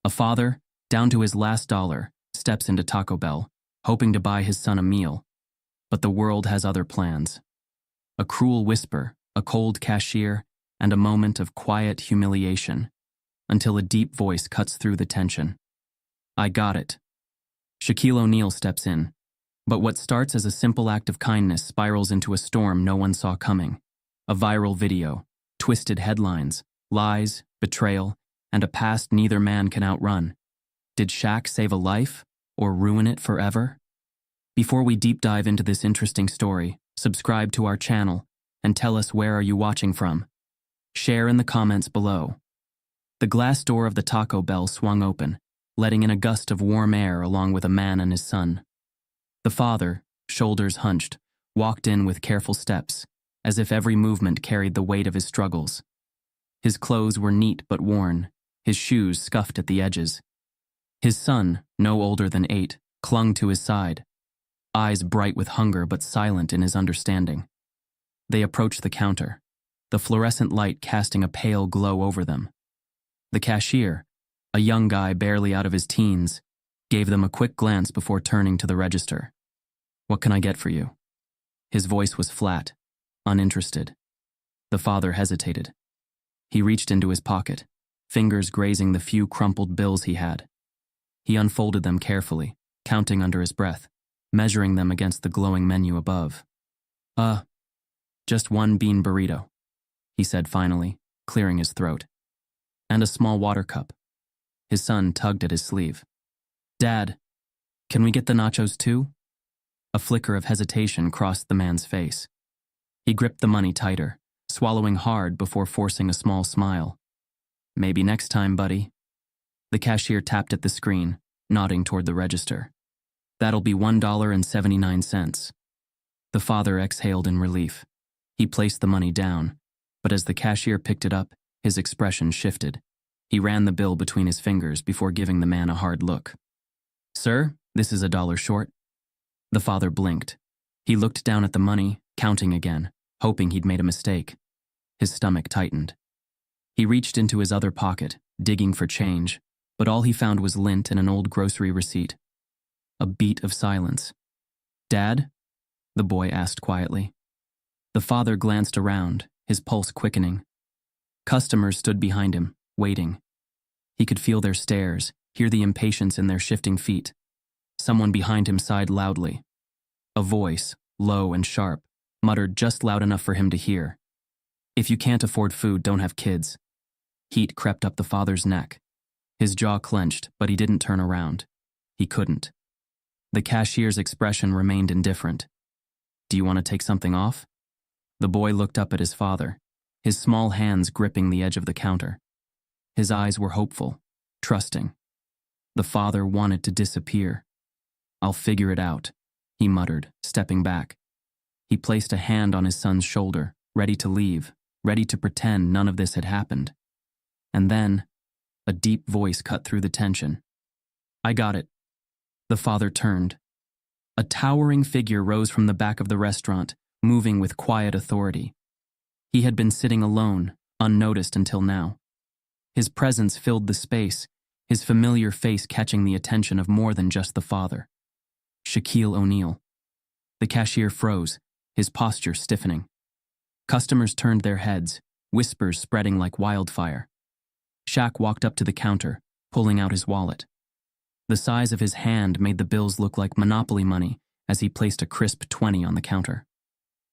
A father, down to his last dollar, steps into Taco Bell, hoping to buy his son a meal. But the world has other plans. A cruel whisper, a cold cashier, and a moment of quiet humiliation, until a deep voice cuts through the tension. "I got it." Shaquille O'Neal steps in, but what starts as a simple act of kindness spirals into a storm no one saw coming. A viral video, twisted headlines, lies, betrayal, and a past neither man can outrun. Did Shaq save a life, or ruin it forever? Before we deep dive into this interesting story, subscribe to our channel and tell us where are you watching from. Share in the comments below. The glass door of the Taco Bell swung open, letting in a gust of warm air along with a man and his son. The father, shoulders hunched, walked in with careful steps, as if every movement carried the weight of his struggles. His clothes were neat but worn, his shoes scuffed at the edges. His son, no older than 8, clung to his side, eyes bright with hunger but silent in his understanding. They approached the counter, the fluorescent light casting a pale glow over them. The cashier, a young guy barely out of his teens, gave them a quick glance before turning to the register. "What can I get for you?" His voice was flat, uninterested. The father hesitated. He reached into his pocket, fingers grazing the few crumpled bills he had. He unfolded them carefully, counting under his breath, measuring them against the glowing menu above. Just one bean burrito," he said finally, clearing his throat. "And a small water cup." His son tugged at his sleeve. "Dad, can we get the nachos too?" A flicker of hesitation crossed the man's face. He gripped the money tighter, swallowing hard before forcing a small smile. "Maybe next time, buddy." The cashier tapped at the screen, nodding toward the register. "That'll be $1.79. The father exhaled in relief. He placed the money down, but as the cashier picked it up, his expression shifted. He ran the bill between his fingers before giving the man a hard look. "Sir, this is $1 short." The father blinked. He looked down at the money, counting again, hoping he'd made a mistake. His stomach tightened. He reached into his other pocket, digging for change, but all he found was lint and an old grocery receipt. A beat of silence. "Dad?" the boy asked quietly. The father glanced around, his pulse quickening. Customers stood behind him, waiting. He could feel their stares, hear the impatience in their shifting feet. Someone behind him sighed loudly. A voice, low and sharp, muttered just loud enough for him to hear. "If you can't afford food, don't have kids." Heat crept up the father's neck. His jaw clenched, but he didn't turn around. He couldn't. The cashier's expression remained indifferent. "Do you want to take something off?" The boy looked up at his father, his small hands gripping the edge of the counter. His eyes were hopeful, trusting. The father wanted to disappear. "I'll figure it out," he muttered, stepping back. He placed a hand on his son's shoulder, ready to leave, ready to pretend none of this had happened. And then, a deep voice cut through the tension. "I got it." The father turned. A towering figure rose from the back of the restaurant, moving with quiet authority. He had been sitting alone, unnoticed until now. His presence filled the space, his familiar face catching the attention of more than just the father. Shaquille O'Neal. The cashier froze, his posture stiffening. Customers turned their heads, whispers spreading like wildfire. Shaq walked up to the counter, pulling out his wallet. The size of his hand made the bills look like Monopoly money as he placed a crisp 20 on the counter.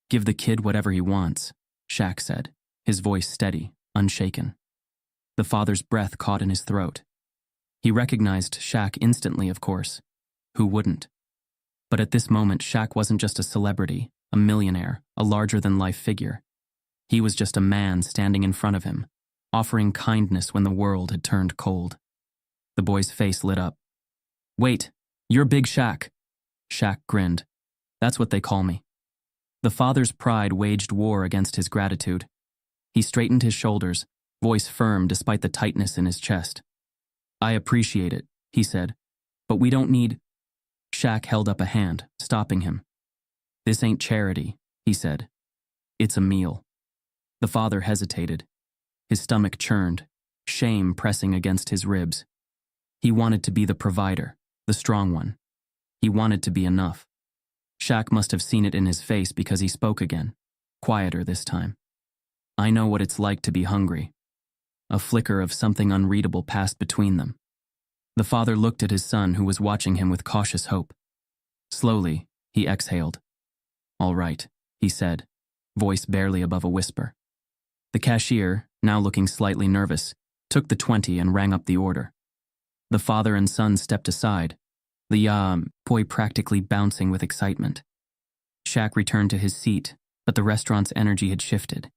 "Give the kid whatever he wants," Shaq said, his voice steady, unshaken. The father's breath caught in his throat. He recognized Shaq instantly, of course. Who wouldn't? But at this moment, Shaq wasn't just a celebrity, a millionaire, a larger-than-life figure. He was just a man standing in front of him, offering kindness when the world had turned cold. The boy's face lit up. "Wait, you're Big Shaq." Shaq grinned. "That's what they call me." The father's pride waged war against his gratitude. He straightened his shoulders, voice firm despite the tightness in his chest. "I appreciate it," he said, "but we don't need—" Shaq held up a hand, stopping him. "This ain't charity," he said. "It's a meal." The father hesitated. His stomach churned, shame pressing against his ribs. He wanted to be the provider, the strong one. He wanted to be enough. Shaq must have seen it in his face because he spoke again, quieter this time. I know what it's like to be hungry. A flicker of something unreadable passed between them. The father looked at his son, who was watching him with cautious hope. Slowly, he exhaled. All right, he said, voice barely above a whisper. The cashier, now looking slightly nervous, took the 20 and rang up the order. The father and son stepped aside, the boy practically bouncing with excitement. Shaq returned to his seat, but the restaurant's energy had shifted.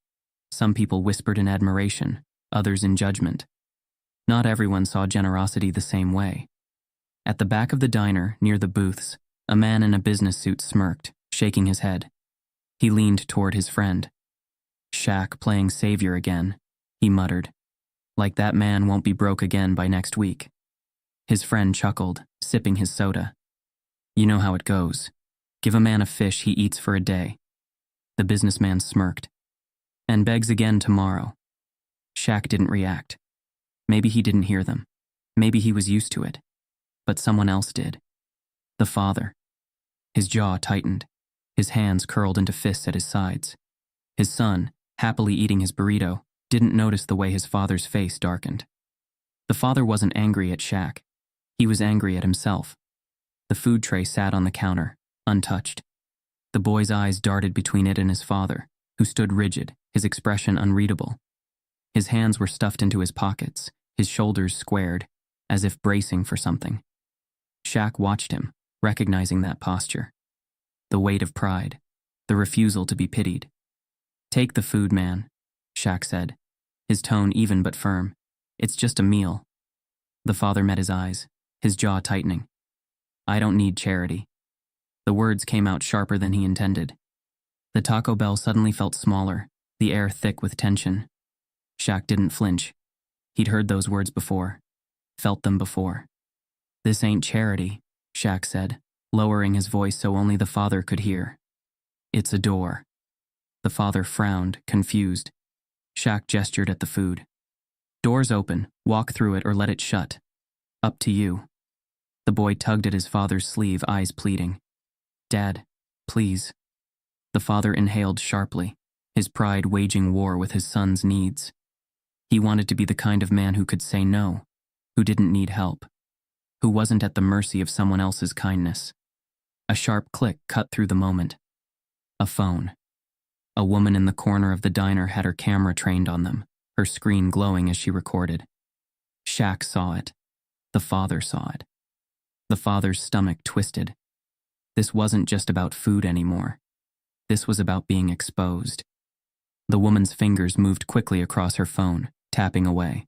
Some people whispered in admiration, others in judgment. Not everyone saw generosity the same way. At the back of the diner, near the booths, a man in a business suit smirked, shaking his head. He leaned toward his friend. Shaq playing savior again, he muttered. Like that man won't be broke again by next week. His friend chuckled, sipping his soda. You know how it goes. Give a man a fish he eats for a day. The businessman smirked. And begs again tomorrow. Shaq didn't react. Maybe he didn't hear them. Maybe he was used to it. But someone else did. The father. His jaw tightened. His hands curled into fists at his sides. His son, happily eating his burrito, didn't notice the way his father's face darkened. The father wasn't angry at Shaq. He was angry at himself. The food tray sat on the counter, untouched. The boy's eyes darted between it and his father, who stood rigid, his expression unreadable. His hands were stuffed into his pockets, his shoulders squared, as if bracing for something. Shaq watched him, recognizing that posture. The weight of pride, the refusal to be pitied. Take the food, man, Shaq said, his tone even but firm. It's just a meal. The father met his eyes, his jaw tightening. I don't need charity. The words came out sharper than he intended. The Taco Bell suddenly felt smaller, the air thick with tension. Shaq didn't flinch. He'd heard those words before, felt them before. This ain't charity, Shaq said, lowering his voice so only the father could hear. It's a door. The father frowned, confused. Shaq gestured at the food. Door's open, walk through it or let it shut. Up to you. The boy tugged at his father's sleeve, eyes pleading. Dad, please. The father inhaled sharply, his pride waging war with his son's needs. He wanted to be the kind of man who could say no, who didn't need help, who wasn't at the mercy of someone else's kindness. A sharp click cut through the moment. A phone. A woman in the corner of the diner had her camera trained on them, her screen glowing as she recorded. Shaq saw it. The father saw it. The father's stomach twisted. This wasn't just about food anymore. This was about being exposed. The woman's fingers moved quickly across her phone, tapping away.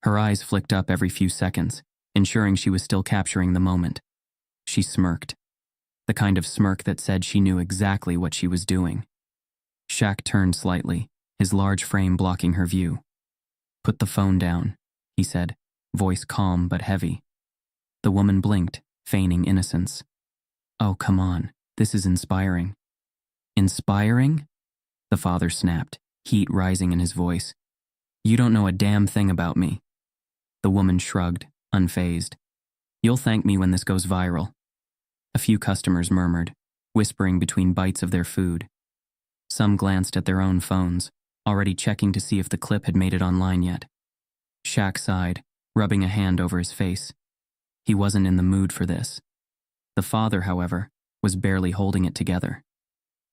Her eyes flicked up every few seconds, ensuring she was still capturing the moment. She smirked. The kind of smirk that said she knew exactly what she was doing. Shaq turned slightly, his large frame blocking her view. Put the phone down, he said, voice calm but heavy. The woman blinked, feigning innocence. Oh, come on, this is inspiring. Inspiring? The father snapped, heat rising in his voice. You don't know a damn thing about me. The woman shrugged, unfazed. You'll thank me when this goes viral. A few customers murmured, whispering between bites of their food. Some glanced at their own phones, already checking to see if the clip had made it online yet. Shaq sighed, rubbing a hand over his face. He wasn't in the mood for this. The father, however, was barely holding it together.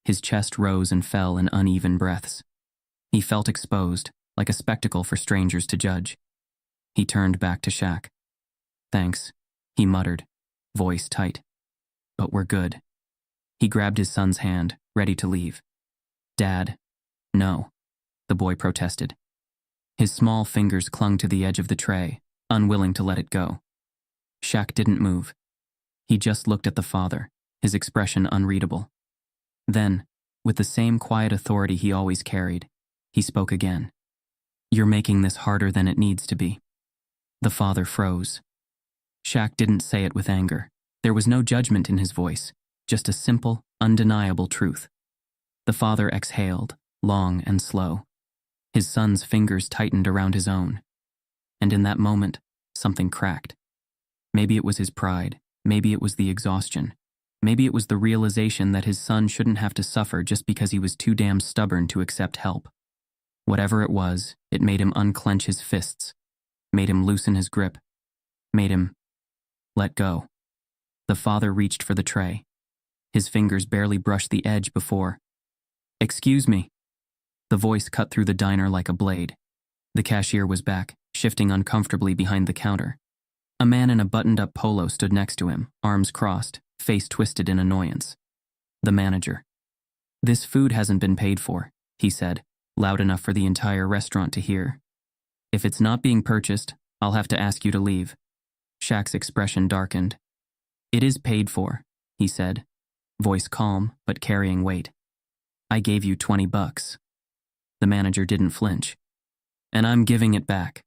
His chest rose and fell in uneven breaths. He felt exposed, like a spectacle for strangers to judge. He turned back to Shaq. Thanks, he muttered, voice tight. But we're good. He grabbed his son's hand, ready to leave. Dad. No, the boy protested. His small fingers clung to the edge of the tray, unwilling to let it go. Shaq didn't move. He just looked at the father, his expression unreadable. Then, with the same quiet authority he always carried, he spoke again. You're making this harder than it needs to be. The father froze. Shaq didn't say it with anger. There was no judgment in his voice, just a simple, undeniable truth. The father exhaled, long and slow. His son's fingers tightened around his own. And in that moment, something cracked. Maybe it was his pride. Maybe it was the exhaustion. Maybe it was the realization that his son shouldn't have to suffer just because he was too damn stubborn to accept help. Whatever it was, it made him unclench his fists, made him loosen his grip, made him let go. The father reached for the tray. His fingers barely brushed the edge before. "Excuse me." The voice cut through the diner like a blade. The cashier was back, shifting uncomfortably behind the counter. A man in a buttoned-up polo stood next to him, arms crossed, face twisted in annoyance. The manager. "This food hasn't been paid for," he said, loud enough for the entire restaurant to hear. "If it's not being purchased, I'll have to ask you to leave." Shaq's expression darkened. "It is paid for," he said, voice calm but carrying weight. "I gave you $20. The manager didn't flinch. "And I'm giving it back."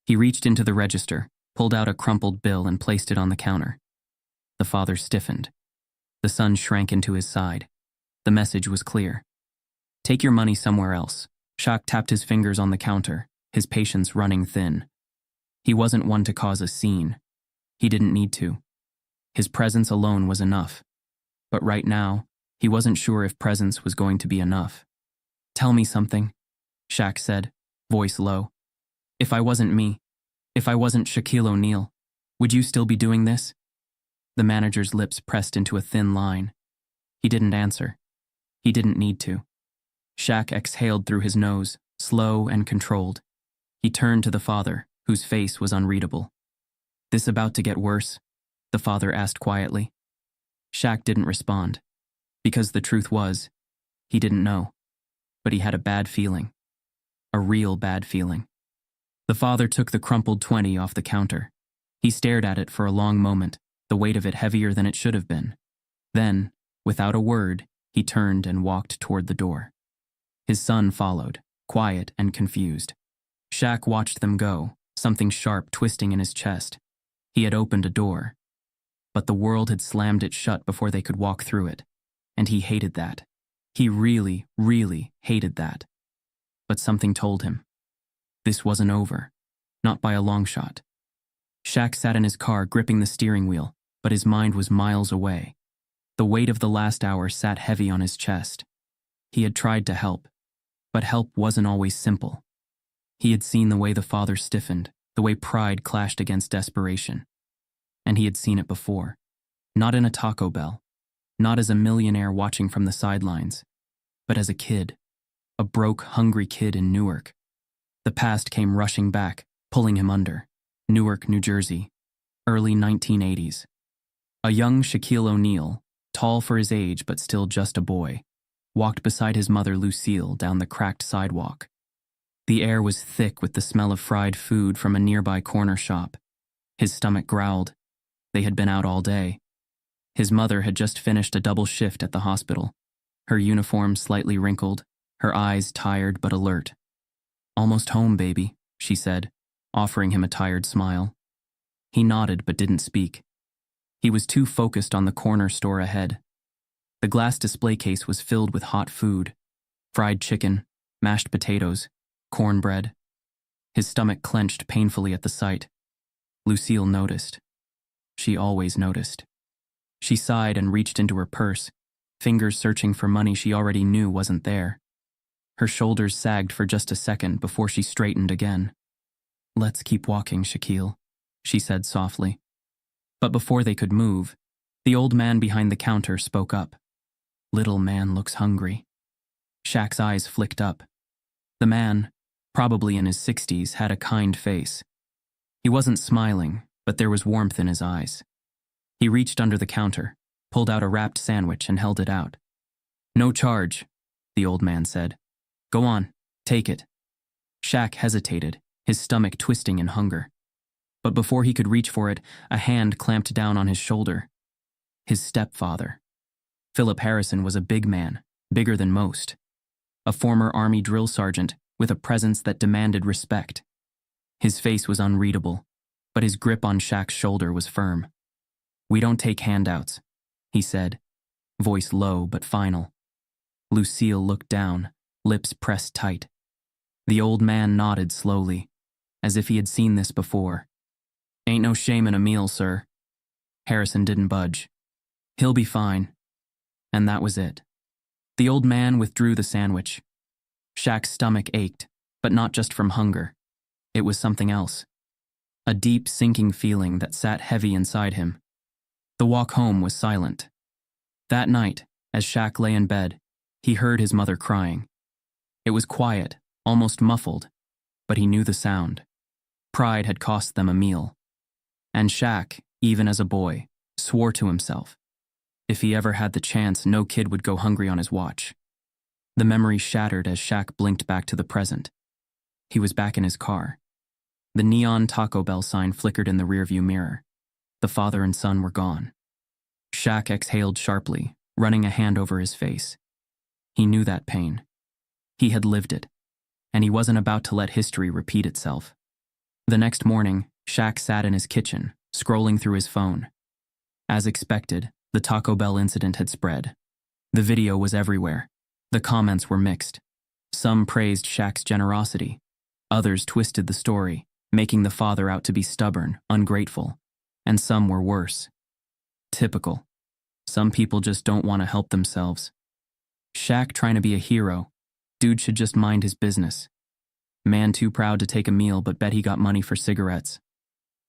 He reached into the register, pulled out a crumpled bill and placed it on the counter. The father stiffened. The son shrank into his side. The message was clear. "Take your money somewhere else." Shaq tapped his fingers on the counter, his patience running thin. He wasn't one to cause a scene. He didn't need to. His presence alone was enough. But right now, he wasn't sure if presence was going to be enough. "Tell me something," Shaq said, voice low. "If I wasn't me, if I wasn't Shaquille O'Neal, would you still be doing this?" The manager's lips pressed into a thin line. He didn't answer. He didn't need to. Shaq exhaled through his nose, slow and controlled. He turned to the father, whose face was unreadable. "This about to get worse?" the father asked quietly. Shaq didn't respond. Because the truth was, he didn't know. But he had a bad feeling. A real bad feeling. The father took the crumpled 20 off the counter. He stared at it for a long moment, the weight of it heavier than it should have been. Then, without a word, he turned and walked toward the door. His son followed, quiet and confused. Shaq watched them go, something sharp twisting in his chest. He had opened a door. But the world had slammed it shut before they could walk through it. And he hated that. He really, really hated that. But something told him. This wasn't over. Not by a long shot. Shaq sat in his car gripping the steering wheel, but his mind was miles away. The weight of the last hour sat heavy on his chest. He had tried to help, but help wasn't always simple. He had seen the way the father stiffened, the way pride clashed against desperation. And he had seen it before. Not in a Taco Bell. Not as a millionaire watching from the sidelines. But as a kid. A broke, hungry kid in Newark. The past came rushing back, pulling him under. Newark, New Jersey. Early 1980s. A young Shaquille O'Neal, tall for his age but still just a boy, walked beside his mother Lucille down the cracked sidewalk. The air was thick with the smell of fried food from a nearby corner shop. His stomach growled. They had been out all day. His mother had just finished a double shift at the hospital, her uniform slightly wrinkled, her eyes tired but alert. "Almost home, baby," she said, offering him a tired smile. He nodded but didn't speak. He was too focused on the corner store ahead. The glass display case was filled with hot food, fried chicken, mashed potatoes, cornbread. His stomach clenched painfully at the sight. Lucille noticed. She always noticed. She sighed and reached into her purse, fingers searching for money she already knew wasn't there. Her shoulders sagged for just a second before she straightened again. "Let's keep walking, Shaquille," she said softly. But before they could move, the old man behind the counter spoke up. "Little man looks hungry." Shaq's eyes flicked up. The man, probably in his 60s, had a kind face. He wasn't smiling, but there was warmth in his eyes. He reached under the counter, pulled out a wrapped sandwich and held it out. "No charge," the old man said. "Go on, take it." Shaq hesitated, his stomach twisting in hunger. But before he could reach for it, a hand clamped down on his shoulder. His stepfather. Philip Harrison was a big man, bigger than most. A former Army drill sergeant with a presence that demanded respect. His face was unreadable, but his grip on Shaq's shoulder was firm. "We don't take handouts," he said, voice low but final. Lucille looked down, lips pressed tight. The old man nodded slowly, as if he had seen this before. Ain't no shame in a meal, sir. Harrison didn't budge. He'll be fine. And that was it. The old man withdrew the sandwich. Shaq's stomach ached, but not just from hunger. It was something else. A deep, sinking feeling that sat heavy inside him. The walk home was silent. That night, as Shaq lay in bed, he heard his mother crying. It was quiet, almost muffled, but he knew the sound. Pride had cost them a meal. And Shaq, even as a boy, swore to himself. If he ever had the chance, no kid would go hungry on his watch. The memory shattered as Shaq blinked back to the present. He was back in his car. The neon Taco Bell sign flickered in the rearview mirror. The father and son were gone. Shaq exhaled sharply, running a hand over his face. He knew that pain. He had lived it, and he wasn't about to let history repeat itself. The next morning, Shaq sat in his kitchen, scrolling through his phone. As expected, the Taco Bell incident had spread. The video was everywhere. The comments were mixed. Some praised Shaq's generosity. Others twisted the story, making the father out to be stubborn, ungrateful. And some were worse. Typical. Some people just don't want to help themselves. Shaq trying to be a hero. Dude should just mind his business. Man too proud to take a meal but bet he got money for cigarettes.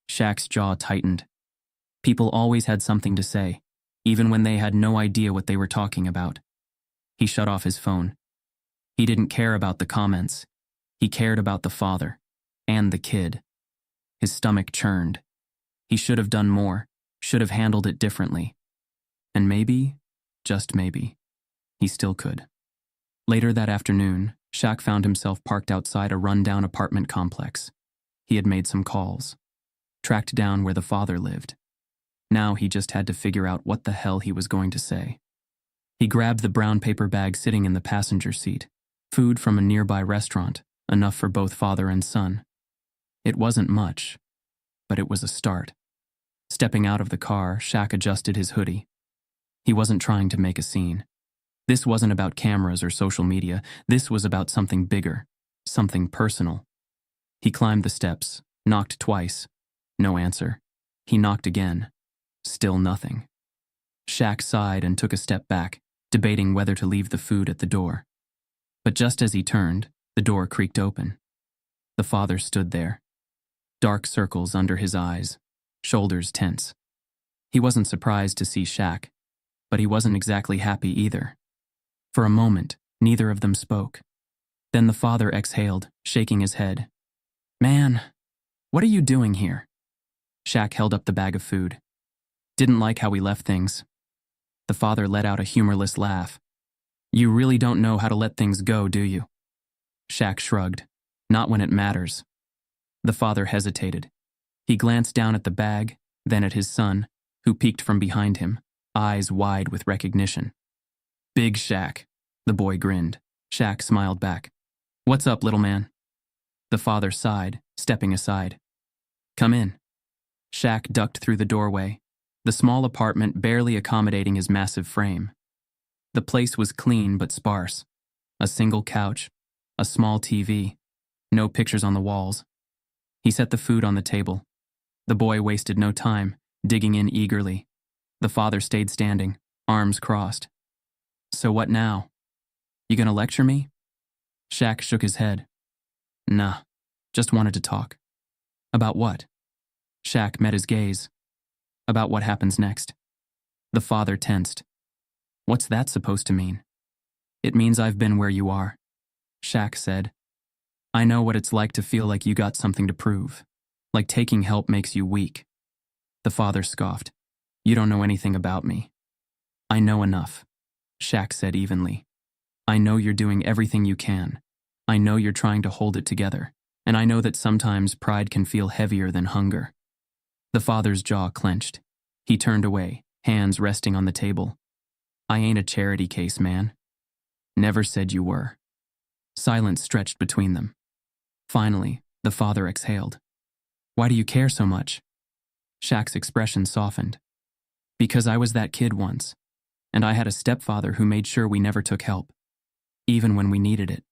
Shaq's jaw tightened. People always had something to say, even when they had no idea what they were talking about. He shut off his phone. He didn't care about the comments. He cared about the father and the kid. His stomach churned. He should have done more, should have handled it differently. And maybe, just maybe, he still could. Later that afternoon, Shaq found himself parked outside a rundown apartment complex. He had made some calls, tracked down where the father lived. Now he just had to figure out what the hell he was going to say. He grabbed the brown paper bag sitting in the passenger seat, food from a nearby restaurant, enough for both father and son. It wasn't much, but it was a start. Stepping out of the car, Shaq adjusted his hoodie. He wasn't trying to make a scene. This wasn't about cameras or social media. This was about something bigger, something personal. He climbed the steps, knocked twice. No answer. He knocked again. Still nothing. Shaq sighed and took a step back, debating whether to leave the food at the door. But just as he turned, the door creaked open. The father stood there. Dark circles under his eyes, shoulders tense. He wasn't surprised to see Shaq, but he wasn't exactly happy either. For a moment, neither of them spoke. Then the father exhaled, shaking his head. Man, what are you doing here? Shaq held up the bag of food. Didn't like how we left things. The father let out a humorless laugh. You really don't know how to let things go, do you? Shaq shrugged. Not when it matters. The father hesitated. He glanced down at the bag, then at his son, who peeked from behind him, eyes wide with recognition. Big Shaq. The boy grinned. Shaq smiled back. What's up, little man? The father sighed, stepping aside. Come in. Shaq ducked through the doorway, the small apartment barely accommodating his massive frame. The place was clean but sparse. A single couch, a small TV, no pictures on the walls. He set the food on the table. The boy wasted no time, digging in eagerly. The father stayed standing, arms crossed. So what now? You gonna lecture me? Shaq shook his head. Nah, just wanted to talk. About what? Shaq met his gaze. About what happens next. The father tensed. What's that supposed to mean? It means I've been where you are, Shaq said. I know what it's like to feel like you got something to prove, like taking help makes you weak. The father scoffed. You don't know anything about me. I know enough, Shaq said evenly. I know you're doing everything you can. I know you're trying to hold it together, and I know that sometimes pride can feel heavier than hunger. The father's jaw clenched. He turned away, hands resting on the table. I ain't a charity case, man. Never said you were. Silence stretched between them. Finally, the father exhaled. Why do you care so much? Shaq's expression softened. Because I was that kid once, and I had a stepfather who made sure we never took help, even when we needed it.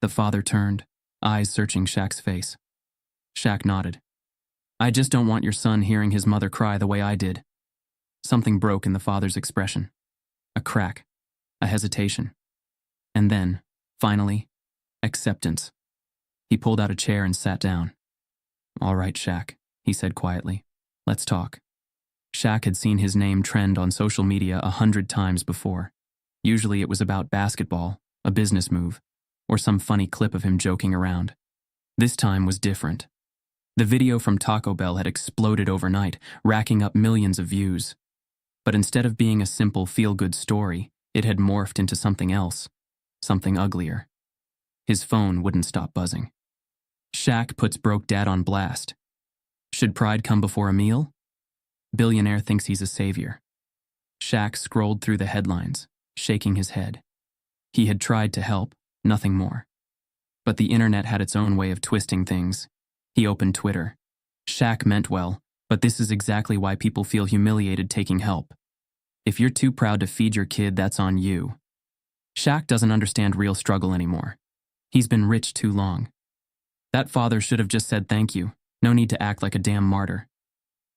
The father turned, eyes searching Shaq's face. Shaq nodded. I just don't want your son hearing his mother cry the way I did. Something broke in the father's expression. A crack, a hesitation. And then, finally, acceptance. He pulled out a chair and sat down. All right, Shaq, he said quietly. Let's talk. Shaq had seen his name trend on social media 100 times before. Usually it was about basketball, a business move, or some funny clip of him joking around. This time was different. The video from Taco Bell had exploded overnight, racking up millions of views. But instead of being a simple feel-good story, it had morphed into something else, something uglier. His phone wouldn't stop buzzing. Shaq puts broke dad on blast. Should pride come before a meal? Billionaire thinks he's a savior. Shaq scrolled through the headlines, shaking his head. He had tried to help, nothing more. But the internet had its own way of twisting things. He opened Twitter. Shaq meant well, but this is exactly why people feel humiliated taking help. If you're too proud to feed your kid, that's on you. Shaq doesn't understand real struggle anymore. He's been rich too long. That father should have just said thank you. No need to act like a damn martyr.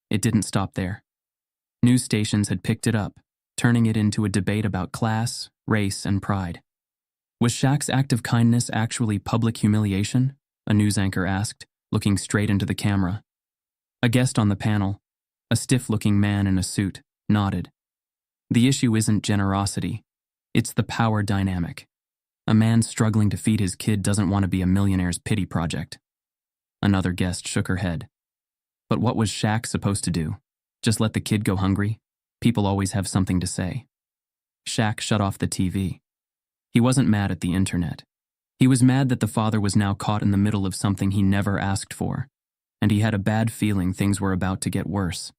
It didn't stop there. News stations had picked it up, turning it into a debate about class, race, and pride. Was Shaq's act of kindness actually public humiliation? A news anchor asked, looking straight into the camera. A guest on the panel, a stiff-looking man in a suit, nodded. The issue isn't generosity. It's the power dynamic. A man struggling to feed his kid doesn't want to be a millionaire's pity project. Another guest shook her head. But what was Shaq supposed to do? Just let the kid go hungry? People always have something to say. Shaq shut off the TV. He wasn't mad at the internet. He was mad that the father was now caught in the middle of something he never asked for, and he had a bad feeling things were about to get worse.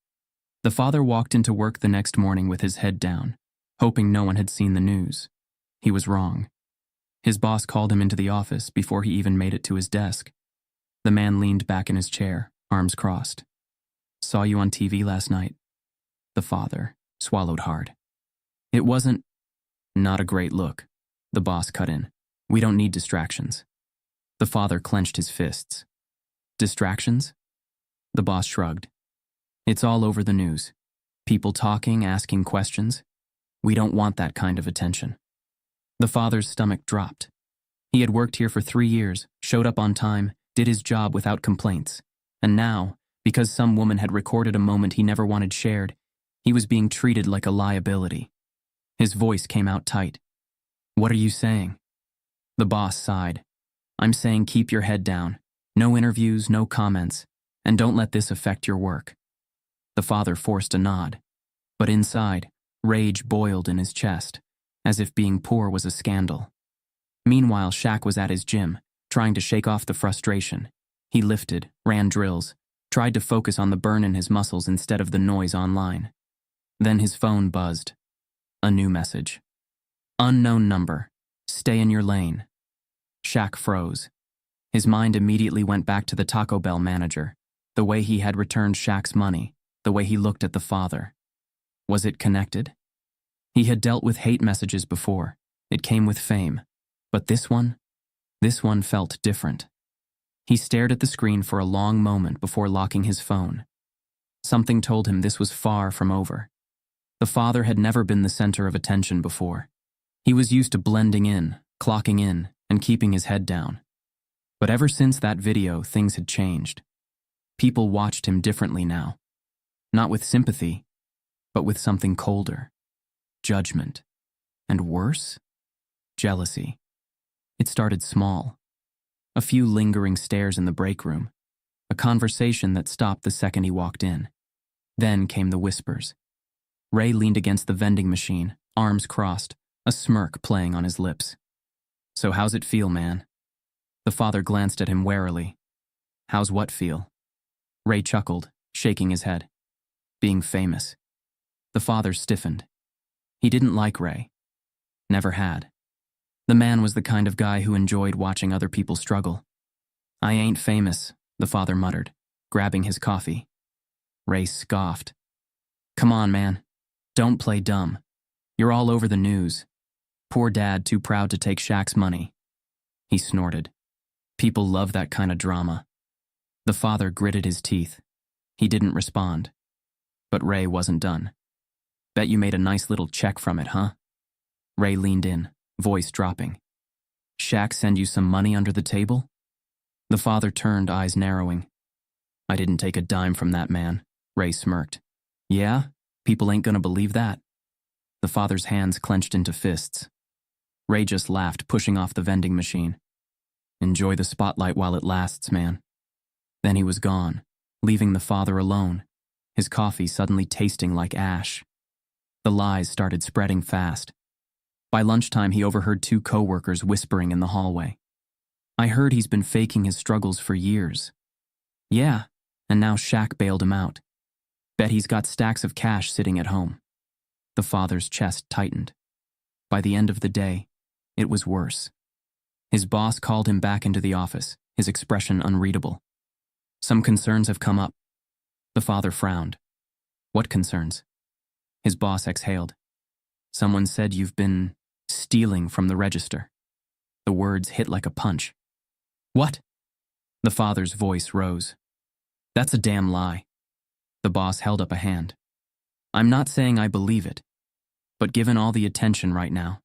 The father walked into work the next morning with his head down, hoping no one had seen the news. He was wrong. His boss called him into the office before he even made it to his desk. The man leaned back in his chair, arms crossed. Saw you on TV last night. The father swallowed hard. It wasn't. Not a great look. The boss cut in. We don't need distractions. The father clenched his fists. Distractions? The boss shrugged. It's all over the news. People talking, asking questions. We don't want that kind of attention. The father's stomach dropped. He had worked here for 3 years, showed up on time, did his job without complaints. And now, because some woman had recorded a moment he never wanted shared, he was being treated like a liability. His voice came out tight. What are you saying? The boss sighed. I'm saying keep your head down. No interviews, no comments, and don't let this affect your work. The father forced a nod. But inside, rage boiled in his chest, as if being poor was a scandal. Meanwhile, Shaq was at his gym, trying to shake off the frustration. He lifted, ran drills, tried to focus on the burn in his muscles instead of the noise online. Then his phone buzzed. A new message. Unknown number. Stay in your lane. Shaq froze. His mind immediately went back to the Taco Bell manager, the way he had returned Shaq's money, the way he looked at the father. Was it connected? He had dealt with hate messages before. It came with fame. But this one felt different. He stared at the screen for a long moment before locking his phone. Something told him this was far from over. The father had never been the center of attention before. He was used to blending in, clocking in, and keeping his head down. But ever since that video, things had changed. People watched him differently now. Not with sympathy, but with something colder. Judgment. And worse? Jealousy. It started small. A few lingering stares in the break room. A conversation that stopped the second he walked in. Then came the whispers. Ray leaned against the vending machine, arms crossed, a smirk playing on his lips. So how's it feel, man? The father glanced at him warily. How's what feel? Ray chuckled, shaking his head. Being famous. The father stiffened. He didn't like Ray. Never had. The man was the kind of guy who enjoyed watching other people struggle. I ain't famous, the father muttered, grabbing his coffee. Ray scoffed. Come on, man. Don't play dumb. You're all over the news. Poor dad too proud to take Shaq's money. He snorted. People love that kind of drama. The father gritted his teeth. He didn't respond. But Ray wasn't done. Bet you made a nice little check from it, huh? Ray leaned in, voice dropping. Shaq send you some money under the table? The father turned, eyes narrowing. I didn't take a dime from that man, Ray smirked. Yeah? People ain't gonna believe that. The father's hands clenched into fists. Ray just laughed, pushing off the vending machine. Enjoy the spotlight while it lasts, man. Then he was gone, leaving the father alone, his coffee suddenly tasting like ash. The lies started spreading fast. By lunchtime, he overheard two co-workers whispering in the hallway. I heard he's been faking his struggles for years. Yeah, and now Shaq bailed him out. Bet he's got stacks of cash sitting at home. The father's chest tightened. By the end of the day, it was worse. His boss called him back into the office, his expression unreadable. Some concerns have come up. The father frowned. What concerns? His boss exhaled. Someone said you've been stealing from the register. The words hit like a punch. What? The father's voice rose. That's a damn lie. The boss held up a hand. I'm not saying I believe it, but given all the attention right now,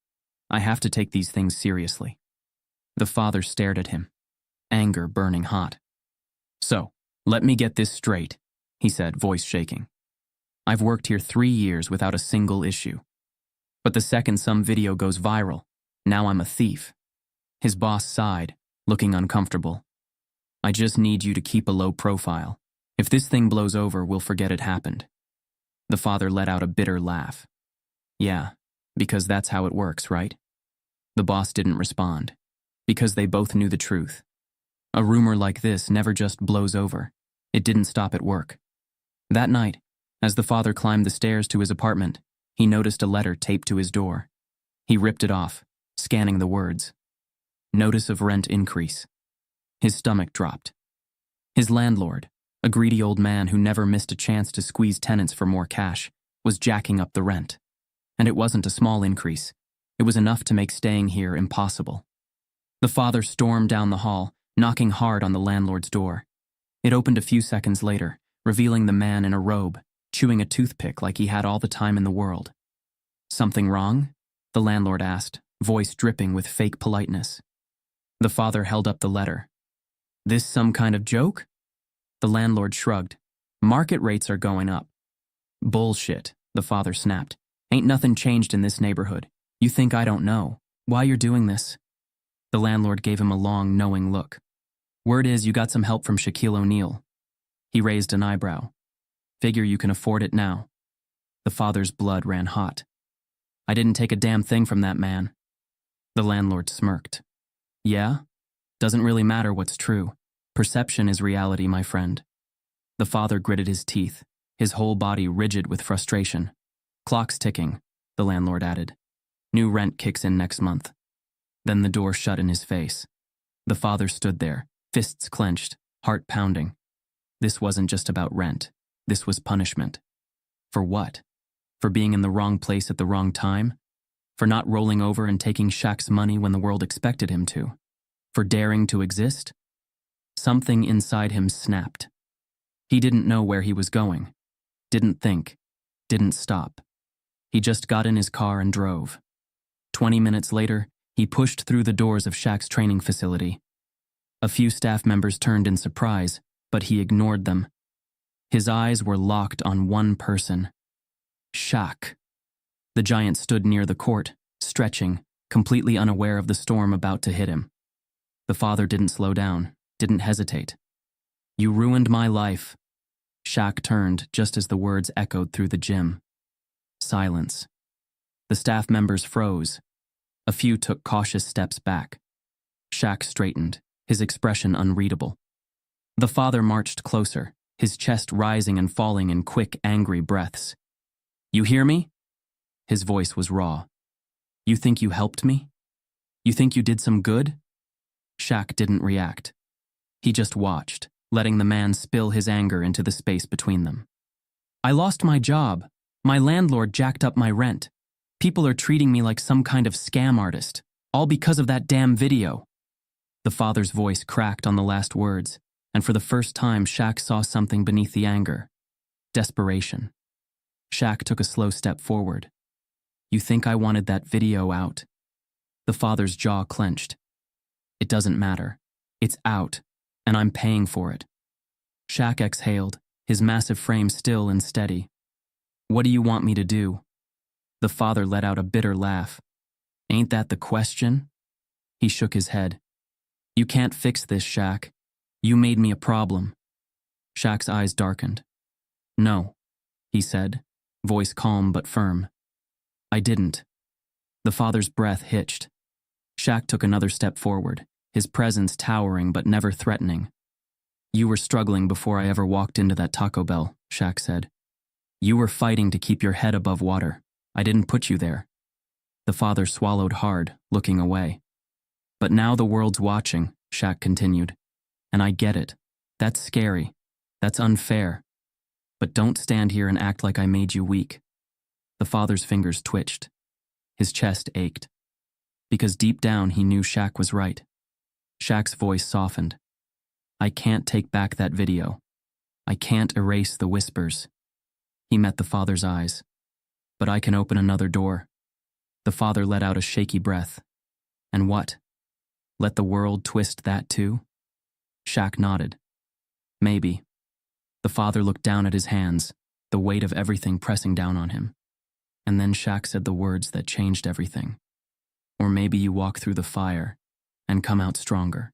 I have to take these things seriously. The father stared at him, anger burning hot. So, let me get this straight, he said, voice shaking. I've worked here 3 years without a single issue. But the second some video goes viral, now I'm a thief. His boss sighed, looking uncomfortable. I just need you to keep a low profile. If this thing blows over, we'll forget it happened. The father let out a bitter laugh. Yeah, because that's how it works, right? The boss didn't respond, because they both knew the truth. A rumor like this never just blows over. It didn't stop at work. That night, as the father climbed the stairs to his apartment, he noticed a letter taped to his door. He ripped it off, scanning the words. Notice of rent increase. His stomach dropped. His landlord, a greedy old man who never missed a chance to squeeze tenants for more cash, was jacking up the rent. And it wasn't a small increase. It was enough to make staying here impossible. The father stormed down the hall, knocking hard on the landlord's door. It opened a few seconds later, revealing the man in a robe, chewing a toothpick like he had all the time in the world. Something wrong? The landlord asked, voice dripping with fake politeness. The father held up the letter. This some kind of joke? The landlord shrugged. Market rates are going up. Bullshit, the father snapped. Ain't nothing changed in this neighborhood. You think I don't know. Why you're doing this? The landlord gave him a long, knowing look. Word is you got some help from Shaquille O'Neal. He raised an eyebrow. Figure you can afford it now. The father's blood ran hot. I didn't take a damn thing from that man. The landlord smirked. Yeah? Doesn't really matter what's true. Perception is reality, my friend. The father gritted his teeth, his whole body rigid with frustration. Clock's ticking, the landlord added. New rent kicks in next month. Then the door shut in his face. The father stood there, fists clenched, heart pounding. This wasn't just about rent. This was punishment. For what? For being in the wrong place at the wrong time? For not rolling over and taking Shaq's money when the world expected him to? For daring to exist? Something inside him snapped. He didn't know where he was going. Didn't think. Didn't stop. He just got in his car and drove. 20 minutes later, he pushed through the doors of Shaq's training facility. A few staff members turned in surprise, but he ignored them. His eyes were locked on one person. Shaq. The giant stood near the court, stretching, completely unaware of the storm about to hit him. The father didn't slow down, didn't hesitate. You ruined my life. Shaq turned just as the words echoed through the gym. Silence. The staff members froze. A few took cautious steps back. Shaq straightened, his expression unreadable. The father marched closer, his chest rising and falling in quick, angry breaths. You hear me? His voice was raw. You think you helped me? You think you did some good? Shaq didn't react. He just watched, letting the man spill his anger into the space between them. I lost my job. My landlord jacked up my rent. People are treating me like some kind of scam artist, all because of that damn video. The father's voice cracked on the last words, And for the first time, Shaq saw something beneath the anger. Desperation. Shaq took a slow step forward. "You think I wanted that video out?" The father's jaw clenched. "It doesn't matter. It's out, and I'm paying for it." Shaq exhaled, his massive frame still and steady. "What do you want me to do?" The father let out a bitter laugh. "Ain't that the question?" He shook his head. "You can't fix this, Shaq. You made me a problem." Shaq's eyes darkened. "No," he said, voice calm but firm. "I didn't." The father's breath hitched. Shaq took another step forward, his presence towering but never threatening. "You were struggling before I ever walked into that Taco Bell," Shaq said. "You were fighting to keep your head above water. I didn't put you there." The father swallowed hard, looking away. "But now the world's watching," Shaq continued. "And I get it. That's scary. That's unfair. But don't stand here and act like I made you weak." The father's fingers twitched. His chest ached. Because deep down he knew Shaq was right. Shaq's voice softened. "I can't take back that video. I can't erase the whispers." He met the father's eyes. "But I can open another door." The father let out a shaky breath. "And what? Let the world twist that too?" Shaq nodded. "Maybe." The father looked down at his hands, the weight of everything pressing down on him. And then Shaq said the words that changed everything. "Or maybe you walk through the fire and come out stronger."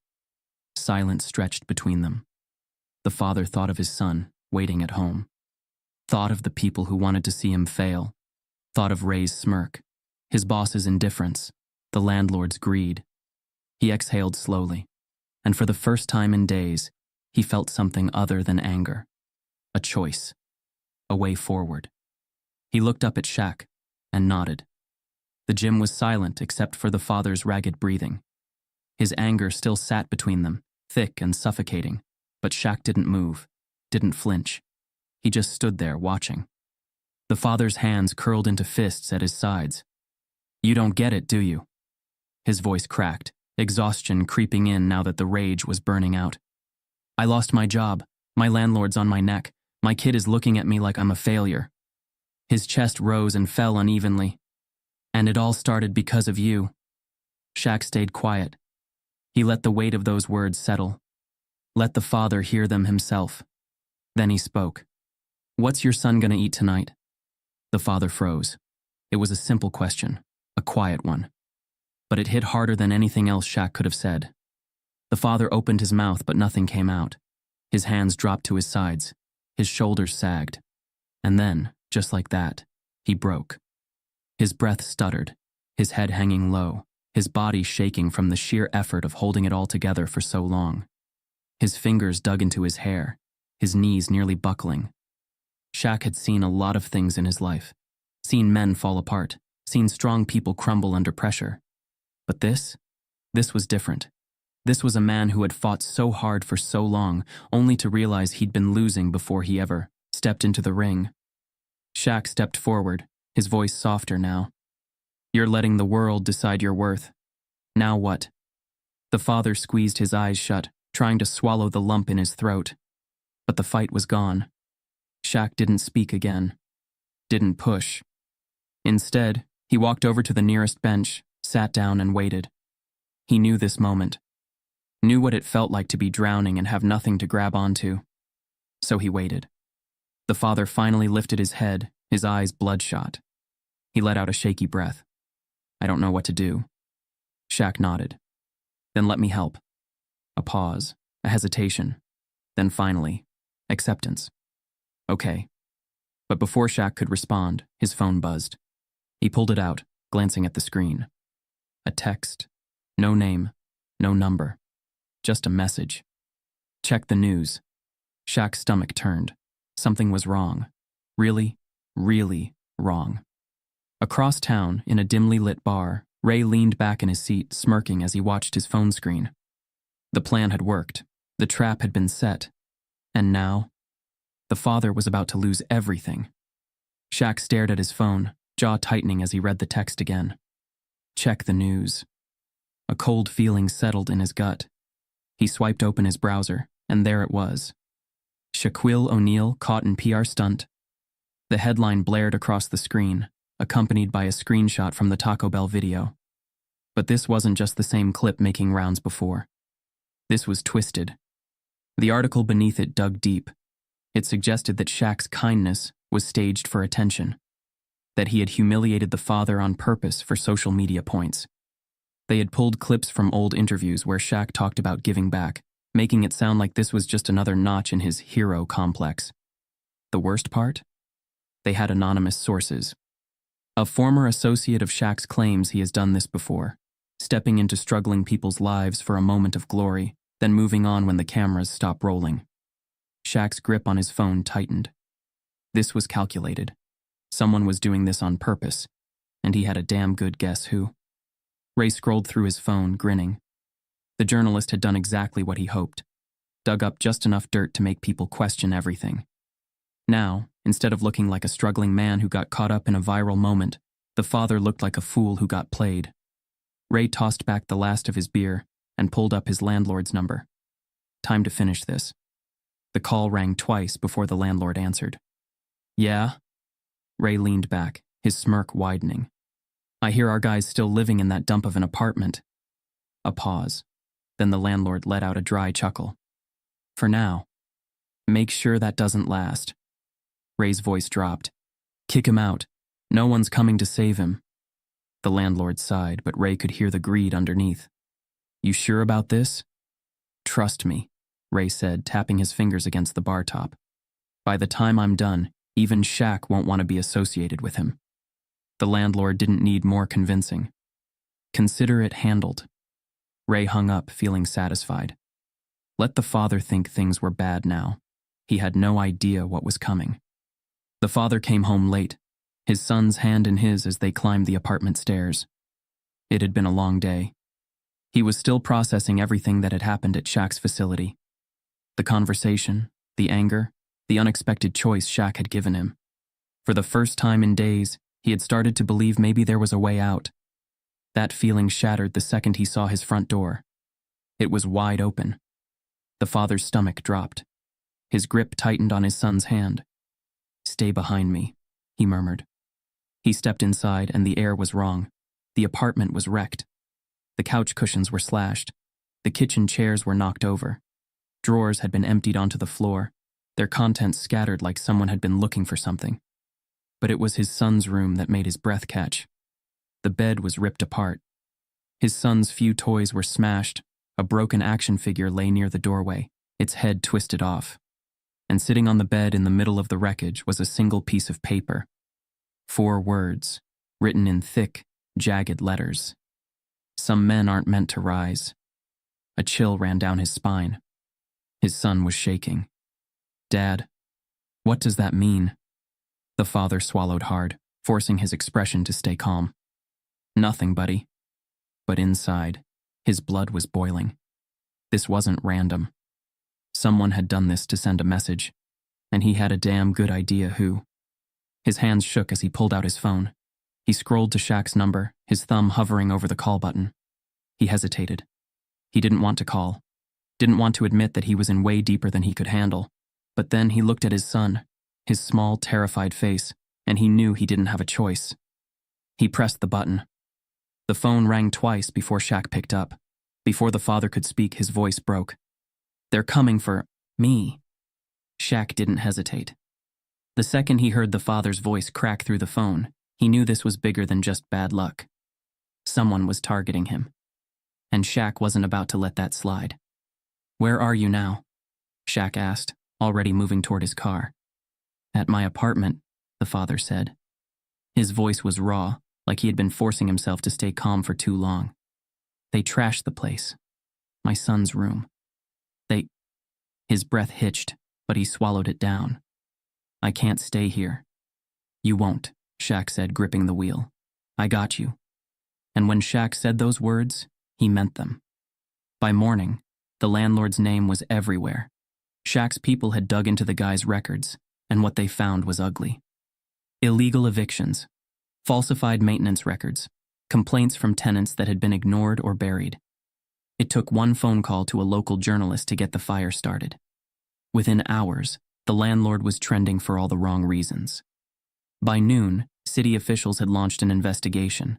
Silence stretched between them. The father thought of his son, waiting at home. Thought of the people who wanted to see him fail. Thought of Ray's smirk, his boss's indifference, the landlord's greed. He exhaled slowly, and for the first time in days, he felt something other than anger. A choice. A way forward. He looked up at Shaq and nodded. The gym was silent except for the father's ragged breathing. His anger still sat between them, thick and suffocating, but Shaq didn't move, didn't flinch. He just stood there watching. The father's hands curled into fists at his sides. "You don't get it, do you?" His voice cracked, exhaustion creeping in now that the rage was burning out. "I lost my job. My landlord's on my neck. My kid is looking at me like I'm a failure." His chest rose and fell unevenly. "And it all started because of you." Shaq stayed quiet. He let the weight of those words settle. Let the father hear them himself. Then he spoke. "What's your son gonna eat tonight?" The father froze. It was a simple question, a quiet one. But it hit harder than anything else Shaq could have said. The father opened his mouth, but nothing came out. His hands dropped to his sides. His shoulders sagged. And then, just like that, he broke. His breath stuttered, his head hanging low, his body shaking from the sheer effort of holding it all together for so long. His fingers dug into his hair, his knees nearly buckling. Shaq had seen a lot of things in his life. Seen men fall apart, seen strong people crumble under pressure. But this was different. This was a man who had fought so hard for so long, only to realize he'd been losing before he ever stepped into the ring. Shaq stepped forward, his voice softer now. "You're letting the world decide your worth. Now what?" The father squeezed his eyes shut, trying to swallow the lump in his throat. But the fight was gone. Shaq didn't speak again. Didn't push. Instead, he walked over to the nearest bench, sat down and waited. He knew this moment. Knew what it felt like to be drowning and have nothing to grab onto. So he waited. The father finally lifted his head, his eyes bloodshot. He let out a shaky breath. "I don't know what to do." Shaq nodded. "Then let me help." A pause, a hesitation. Then finally, acceptance. "Okay." But before Shaq could respond, his phone buzzed. He pulled it out, glancing at the screen. A text. No name, no number. Just a message. "Check the news." Shaq's stomach turned. Something was wrong. Really, really wrong. Across town, in a dimly lit bar, Ray leaned back in his seat, smirking as he watched his phone screen. The plan had worked. The trap had been set. And now, the father was about to lose everything. Shaq stared at his phone, jaw tightening as he read the text again. Check the news. A cold feeling settled in his gut. He swiped open his browser, And there it was. Shaquille O'Neal caught in PR stunt. The headline blared across the screen, accompanied by a screenshot from the Taco Bell video. But this wasn't just the same clip making rounds before. This was twisted. The article beneath it dug deep. It suggested that Shaq's kindness was staged for attention, that he had humiliated the father on purpose for social media points. They had pulled clips from old interviews where Shaq talked about giving back, making it sound like this was just another notch in his hero complex. The worst part? They had anonymous sources. A former associate of Shaq's claims he has done this before, stepping into struggling people's lives for a moment of glory, then moving on when the cameras stop rolling. Shaq's grip on his phone tightened. This was calculated. Someone was doing this on purpose, and he had a damn good guess who. Ray scrolled through his phone, grinning. The journalist had done exactly what he hoped, dug up just enough dirt to make people question everything. Now, instead of looking like a struggling man who got caught up in a viral moment, the father looked like a fool who got played. Ray tossed back the last of his beer and pulled up his landlord's number. Time to finish this. The call rang twice before the landlord answered. Yeah? Ray leaned back, his smirk widening. I hear our guy's still living in that dump of an apartment. A pause. Then the landlord let out a dry chuckle. For now. Make sure that doesn't last. Ray's voice dropped. Kick him out. No one's coming to save him. The landlord sighed, but Ray could hear the greed underneath. You sure about this? Trust me, Ray said, tapping his fingers against the bar top. By the time I'm done, even Shaq won't want to be associated with him. The landlord didn't need more convincing. Consider it handled. Ray hung up, feeling satisfied. Let the father think things were bad now. He had no idea what was coming. The father came home late, his son's hand in his as they climbed the apartment stairs. It had been a long day. He was still processing everything that had happened at Shaq's facility. The conversation, the anger, the unexpected choice Shaq had given him. For the first time in days, he had started to believe maybe there was a way out. That feeling shattered the second he saw his front door. It was wide open. The father's stomach dropped. His grip tightened on his son's hand. Stay behind me, he murmured. He stepped inside and the air was wrong. The apartment was wrecked. The couch cushions were slashed. The kitchen chairs were knocked over. Drawers had been emptied onto the floor, their contents scattered like someone had been looking for something. But it was his son's room that made his breath catch. The bed was ripped apart. His son's few toys were smashed. A broken action figure lay near the doorway, its head twisted off. And sitting on the bed in the middle of the wreckage was a single piece of paper. 4 words, written in thick, jagged letters. Some men aren't meant to rise. A chill ran down his spine. His son was shaking. Dad, what does that mean? The father swallowed hard, forcing his expression to stay calm. Nothing, buddy. But inside, his blood was boiling. This wasn't random. Someone had done this to send a message, and he had a damn good idea who. His hands shook as he pulled out his phone. He scrolled to Shaq's number, his thumb hovering over the call button. He hesitated. He didn't want to call, didn't want to admit that he was in way deeper than he could handle. But then he looked at his son, his small, terrified face, and he knew he didn't have a choice. He pressed the button. The phone rang twice before Shaq picked up. Before the father could speak, his voice broke. They're coming for me. Shaq didn't hesitate. The second he heard the father's voice crack through the phone, he knew this was bigger than just bad luck. Someone was targeting him. And Shaq wasn't about to let that slide. Where are you now? Shaq asked, already moving toward his car. At my apartment, the father said. His voice was raw, like he had been forcing himself to stay calm for too long. They trashed the place. My son's room. His breath hitched, but he swallowed it down. I can't stay here. You won't, Shaq said, gripping the wheel. I got you. And when Shaq said those words, he meant them. By morning, the landlord's name was everywhere. Shaq's people had dug into the guy's records, and what they found was ugly. Illegal evictions, falsified maintenance records, complaints from tenants that had been ignored or buried. It took one phone call to a local journalist to get the fire started. Within hours, the landlord was trending for all the wrong reasons. By noon, city officials had launched an investigation.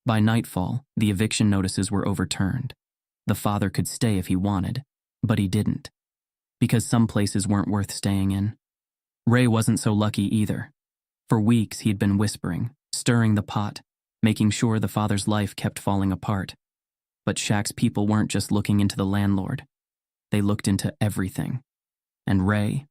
By nightfall, the eviction notices were overturned. The father could stay if he wanted, but he didn't, because some places weren't worth staying in. Ray wasn't so lucky either. For weeks, he'd been whispering, stirring the pot, making sure the father's life kept falling apart. But Shaq's people weren't just looking into the landlord. They looked into everything. And Ray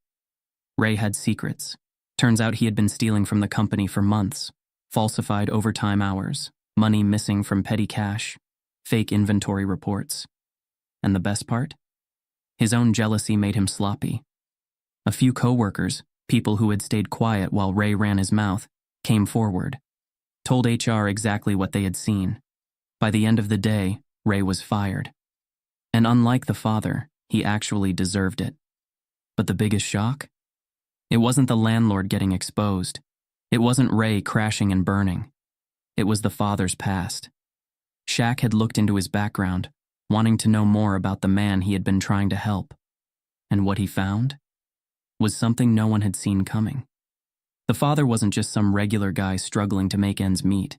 had secrets. Turns out he had been stealing from the company for months, falsified overtime hours, money missing from petty cash, fake inventory reports. And the best part? His own jealousy made him sloppy. A few coworkers, people who had stayed quiet while Ray ran his mouth, came forward, told HR exactly what they had seen. By the end of the day, Ray was fired. And unlike the father, he actually deserved it. But the biggest shock? It wasn't the landlord getting exposed. It wasn't Ray crashing and burning. It was the father's past. Shaq had looked into his background, wanting to know more about the man he had been trying to help. And what he found was something no one had seen coming. The father wasn't just some regular guy struggling to make ends meet.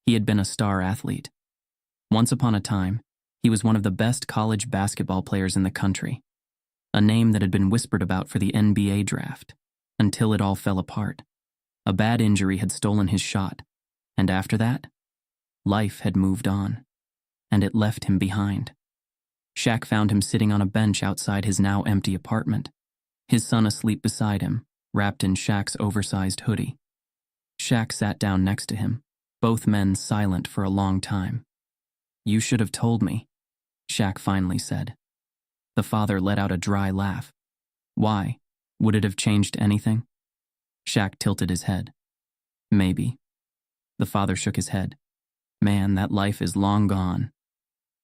He had been a star athlete. Once upon a time, he was one of the best college basketball players in the country, a name that had been whispered about for the NBA draft, until it all fell apart. A bad injury had stolen his shot, and after that, life had moved on, and it left him behind. Shaq found him sitting on a bench outside his now empty apartment, his son asleep beside him, wrapped in Shaq's oversized hoodie. Shaq sat down next to him, both men silent for a long time. "You should have told me," Shaq finally said. The father let out a dry laugh. "Why? Would it have changed anything?" Shaq tilted his head. "Maybe." The father shook his head. "Man, that life is long gone."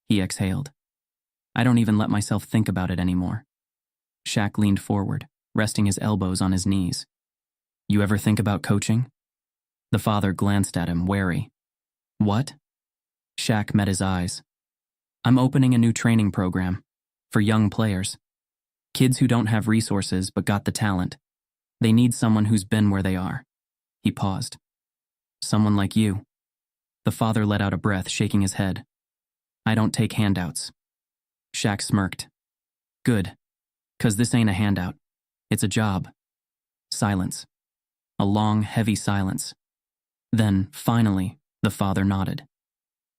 He exhaled. "I don't even let myself think about it anymore." Shaq leaned forward, resting his elbows on his knees. "You ever think about coaching?" The father glanced at him, wary. "What?" Shaq met his eyes. "I'm opening a new training program for young players. Kids who don't have resources but got the talent. They need someone who's been where they are." He paused. "Someone like you." The father let out a breath, shaking his head. "I don't take handouts." Shaq smirked. "Good, 'cause this ain't a handout. It's a job." Silence. A long, heavy silence. Then, finally, the father nodded.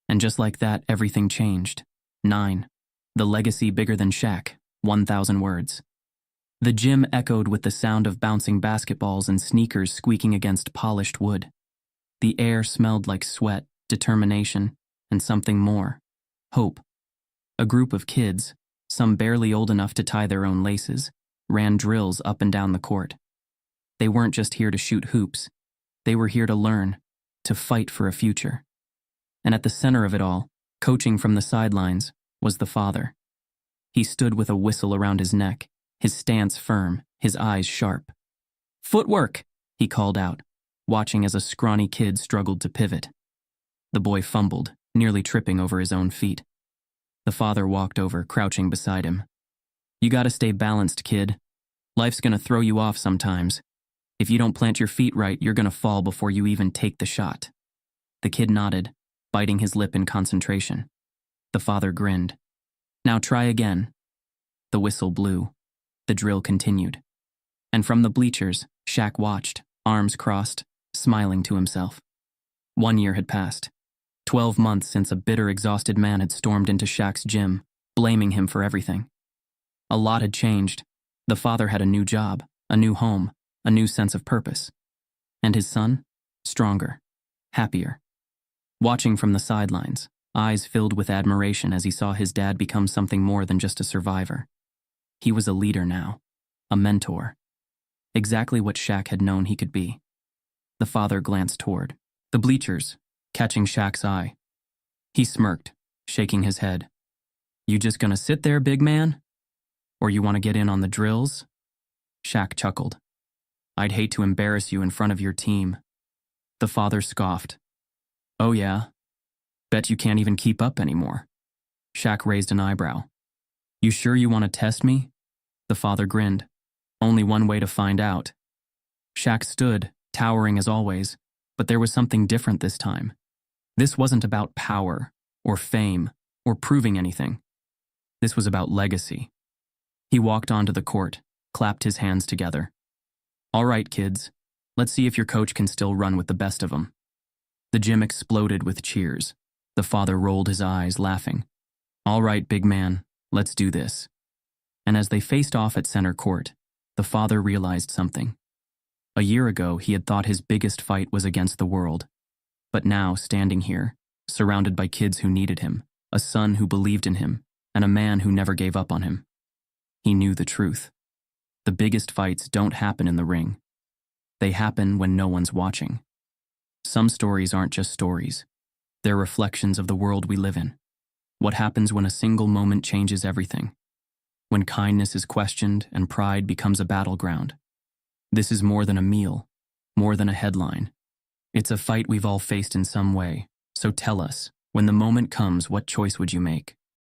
And just like that, everything changed. 9. The legacy bigger than Shaq. 1,000 words. The gym echoed with the sound of bouncing basketballs and sneakers squeaking against polished wood. The air smelled like sweat, determination, and something more. Hope. A group of kids, some barely old enough to tie their own laces, ran drills up and down the court. They weren't just here to shoot hoops. They were here to learn, to fight for a future. And at the center of it all, coaching from the sidelines, was the father. He stood with a whistle around his neck, his stance firm, his eyes sharp. "Footwork," he called out, watching as a scrawny kid struggled to pivot. The boy fumbled, nearly tripping over his own feet. The father walked over, crouching beside him. "You gotta stay balanced, kid. Life's gonna throw you off sometimes. If you don't plant your feet right, you're gonna fall before you even take the shot." The kid nodded, biting his lip in concentration. The father grinned. "Now try again." The whistle blew. The drill continued. And from the bleachers, Shaq watched, arms crossed, smiling to himself. 1 year had passed. 12 months since a bitter, exhausted man had stormed into Shaq's gym, blaming him for everything. A lot had changed. The father had a new job, a new home, a new sense of purpose. And his son? Stronger, happier. Watching from the sidelines, eyes filled with admiration as he saw his dad become something more than just a survivor. He was a leader now, a mentor. Exactly what Shaq had known he could be. The father glanced toward the bleachers, catching Shaq's eye. He smirked, shaking his head. "You just gonna sit there, big man? Or you want to get in on the drills?" Shaq chuckled. "I'd hate to embarrass you in front of your team." The father scoffed. "Oh yeah? Bet you can't even keep up anymore." Shaq raised an eyebrow. You sure you want to test me? The father grinned. Only one way to find out. Shaq stood, towering as always, but there was something different this time. This wasn't about power, or fame, or proving anything. This was about legacy. He walked onto the court, clapped his hands together. All right, kids, let's see if your coach can still run with the best of them. The gym exploded with cheers. The father rolled his eyes, laughing. All right, big man, let's do this. And as they faced off at center court, the father realized something. A year ago, he had thought his biggest fight was against the world. But now, standing here, surrounded by kids who needed him, a son who believed in him, and a man who never gave up on him, he knew the truth. The biggest fights don't happen in the ring. They happen when no one's watching. Some stories aren't just stories. They're reflections of the world we live in. What happens when a single moment changes everything? When kindness is questioned and pride becomes a battleground. This is more than a meal, more than a headline. It's a fight we've all faced in some way. So tell us, when the moment comes, what choice would you make?